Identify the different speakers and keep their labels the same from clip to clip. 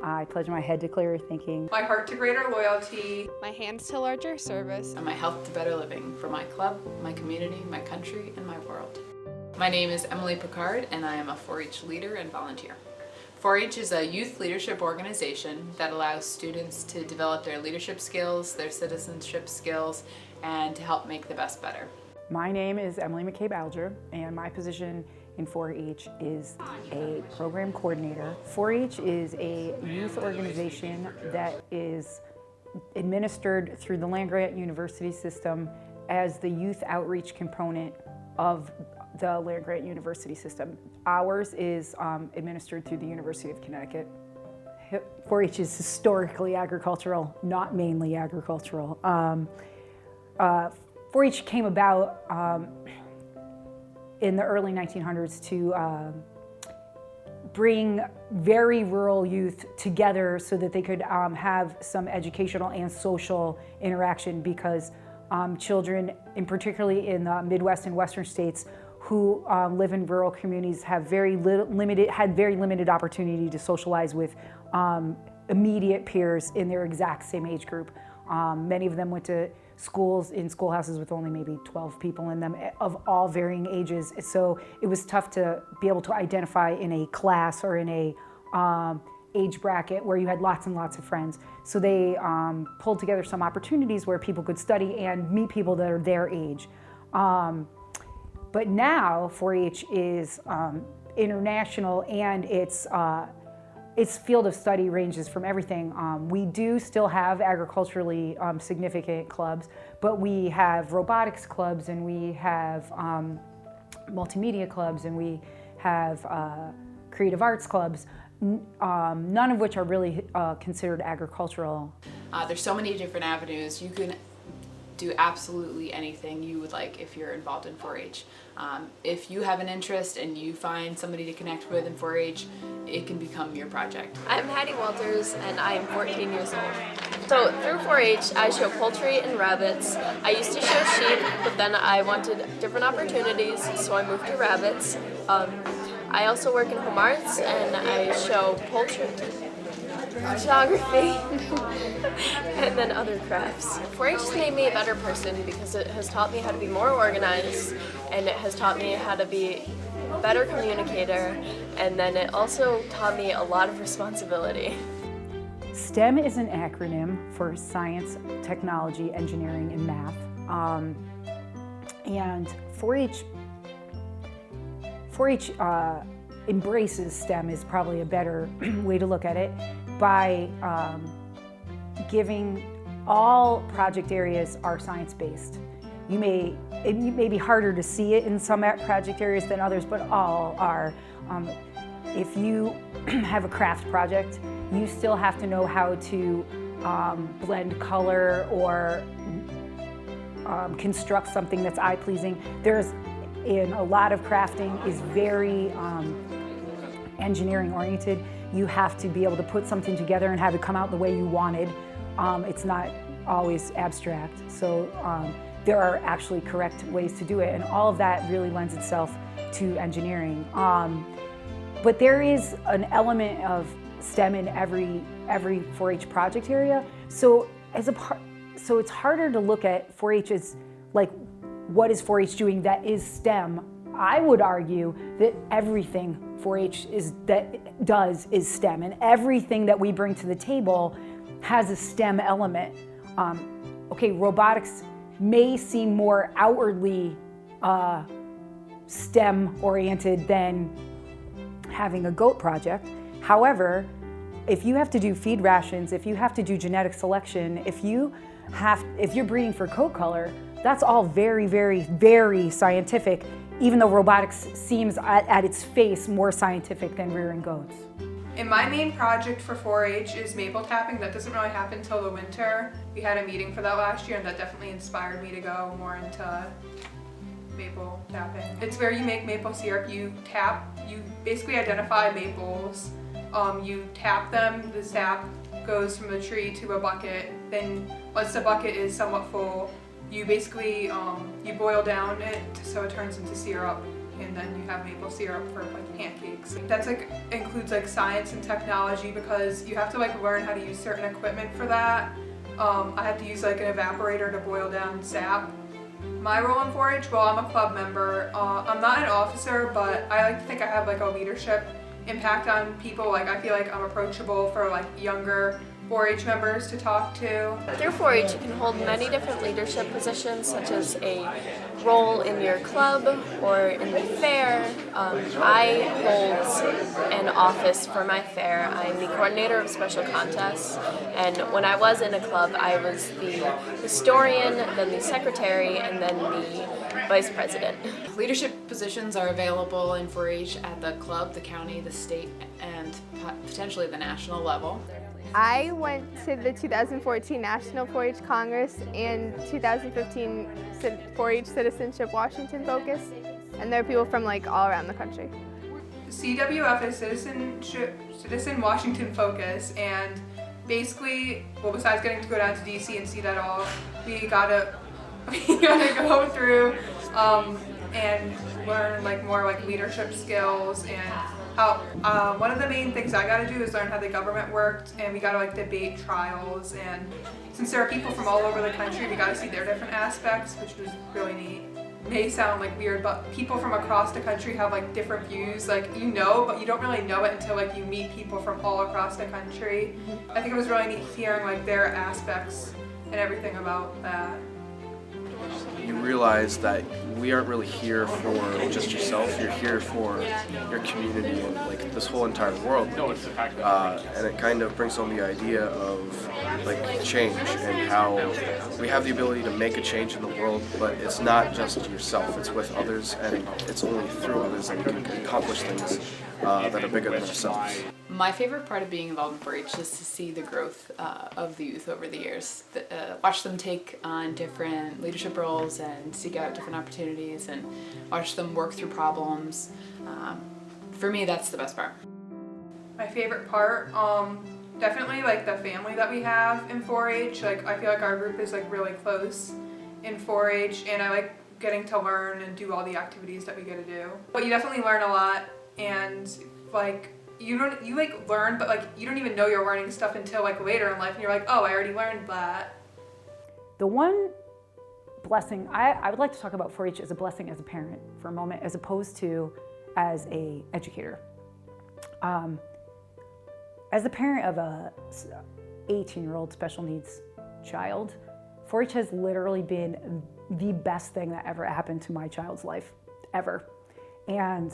Speaker 1: I pledge my head to clearer thinking,
Speaker 2: my heart to greater loyalty,
Speaker 3: my hands to larger service,
Speaker 4: and my health to better living for my club, my community, my country, and my world. My name is Emily Picard, and I am a 4-H leader and volunteer. 4-H is a youth leadership organization that allows students to develop their leadership skills, their citizenship skills, and to help make the best better.
Speaker 1: My name is Emily McCabe Alger, and my position in 4-H is a program coordinator. 4-H is a youth organization that is administered through the land-grant university system as the youth outreach component of the land-grant university system. Ours is administered through the University of Connecticut. 4-H is historically agricultural, not mainly agricultural. 4-H came about in the early 1900s to bring very rural youth together so that they could have some educational and social interaction, because children, and particularly in the Midwest and Western states, who live in rural communities have had very limited opportunity to socialize with immediate peers in their exact same age group. Many of them went to schools in schoolhouses with only maybe 12 people in them of all varying ages. So it was tough to be able to identify in a class or in a age bracket where you had lots and lots of friends. So they pulled together some opportunities where people could study and meet people that are their age. But now 4-H is international, and its field of study ranges from everything. We do still have agriculturally significant clubs, but we have robotics clubs, and we have multimedia clubs, and we have creative arts clubs, none of which are really considered agricultural.
Speaker 4: There's so many different avenues. You can do absolutely anything you would like if you're involved in 4-H. If you have an interest and you find somebody to connect with in 4-H, it can become your project.
Speaker 5: I'm Hattie Walters, and I am 14 years old. So through 4-H, I show poultry and rabbits. I used to show sheep, but then I wanted different opportunities, so I moved to rabbits. I also work in home arts, and I show poultry, photography, and then other crafts. 4-H has made me a better person because it has taught me how to be more organized, and it has taught me how to be a better communicator, and then it also taught me a lot of responsibility.
Speaker 1: STEM is an acronym for science, technology, engineering, and math. And 4-H embraces STEM is probably a better way to look at it, by giving all project areas are science-based. It may be harder to see it in some project areas than others, but all are. If you have a craft project, you still have to know how to blend color or construct something that's eye-pleasing. In a lot of crafting is very engineering-oriented. You have to be able to put something together and have it come out the way you wanted. It's not always abstract. So there are actually correct ways to do it, and all of that really lends itself to engineering. But there is an element of STEM in every 4-H project area. So it's harder to look at 4-H as like, what is 4-H doing that is STEM? I would argue that everything 4-H does is STEM, and everything that we bring to the table has a STEM element. Okay, robotics may seem more outwardly STEM-oriented than having a goat project. However, if you have to do feed rations, if you have to do genetic selection, if you're breeding for coat color, that's all very, very, very scientific, even though robotics seems at its face more scientific than rearing goats.
Speaker 2: And my main project for 4-H is maple tapping. That doesn't really happen until the winter. We had a meeting for that last year, and that definitely inspired me to go more into maple tapping. It's where you make maple syrup. You basically identify maples. You tap them, the sap goes from the tree to a bucket. Then once the bucket is somewhat full, you basically you boil down it so it turns into syrup, and then you have maple syrup for like pancakes. That's like includes like science and technology because you have to like learn how to use certain equipment for that. I had to use like an evaporator to boil down sap. My role in 4-H, well, I'm a club member. I'm not an officer, but I like to think I have like a leadership impact on people. Like I feel like I'm approachable for like younger 4-H members to talk to.
Speaker 5: Through 4-H, you can hold many different leadership positions, such as a role in your club or in the fair. I hold an office for my fair. I'm the coordinator of special contests, and when I was in a club, I was the historian, then the secretary, and then the vice president.
Speaker 4: Leadership positions are available in 4-H at the club, the county, the state, and potentially the national level.
Speaker 3: I went to the 2014 National 4-H Congress and 2015 4-H Citizenship Washington Focus, and there are people from like all around the country.
Speaker 2: CWF is Citizen Washington Focus, and basically, well, besides getting to go down to DC and see that all, we gotta go through and learn like more like leadership skills and how one of the main things I got to do is learn how the government worked, and we got to like debate trials, and since there are people from all over the country, we got to see their different aspects, which was really neat. May sound like weird, but people from across the country have like different views, like you know, but you don't really know it until like you meet people from all across the country. I think it was really neat hearing like their aspects and everything about that.
Speaker 6: You realize that we aren't really here for just yourself, you're here for your community and like this whole entire world. And it kind of brings home the idea of like change and how we have the ability to make a change in the world, but it's not just yourself, it's with others, and it's only through others that we can accomplish things that are bigger than ourselves.
Speaker 4: My favorite part of being involved in 4-H is to see the growth of the youth over the years. Watch them take on different leadership roles and seek out different opportunities and watch them work through problems. For me, that's the best part.
Speaker 2: My favorite part, definitely like the family that we have in 4-H. Like I feel like our group is like really close in 4-H, and I like getting to learn and do all the activities that we get to do. But you definitely learn a lot, and like you like learn, but like you don't even know you're learning stuff until like later in life, and you're like, oh, I already learned that.
Speaker 1: The one blessing, I would like to talk about 4-H as a blessing as a parent for a moment, as opposed to as a educator. As a parent of a 18-year-old special needs child, 4-H has literally been the best thing that ever happened to my child's life, ever. And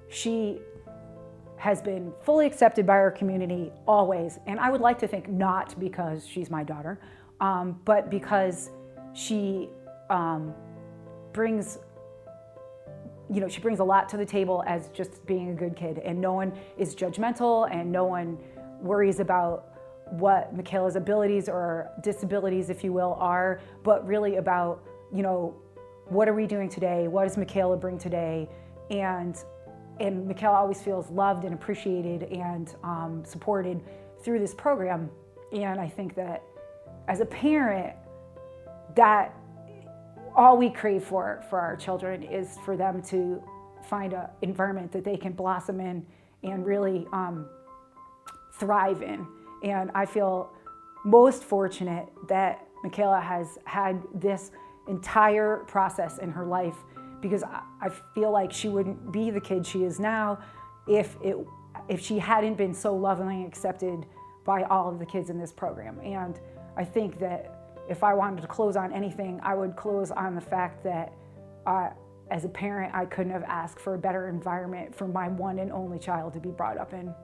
Speaker 1: she has been fully accepted by our community always. And I would like to think not because she's my daughter, but because she brings a lot to the table as just being a good kid, and no one is judgmental and no one worries about what Michaela's abilities or disabilities, if you will, are, but really about, what are we doing today? What does Michaela bring today? And Michaela always feels loved and appreciated and supported through this program. And I think that as a parent, that all we crave for our children is for them to find an environment that they can blossom in and really thrive in. And I feel most fortunate that Michaela has had this entire process in her life, because I feel like she wouldn't be the kid she is now if she hadn't been so lovingly accepted by all of the kids in this program. And I think that if I wanted to close on anything, I would close on the fact that as a parent, I couldn't have asked for a better environment for my one and only child to be brought up in.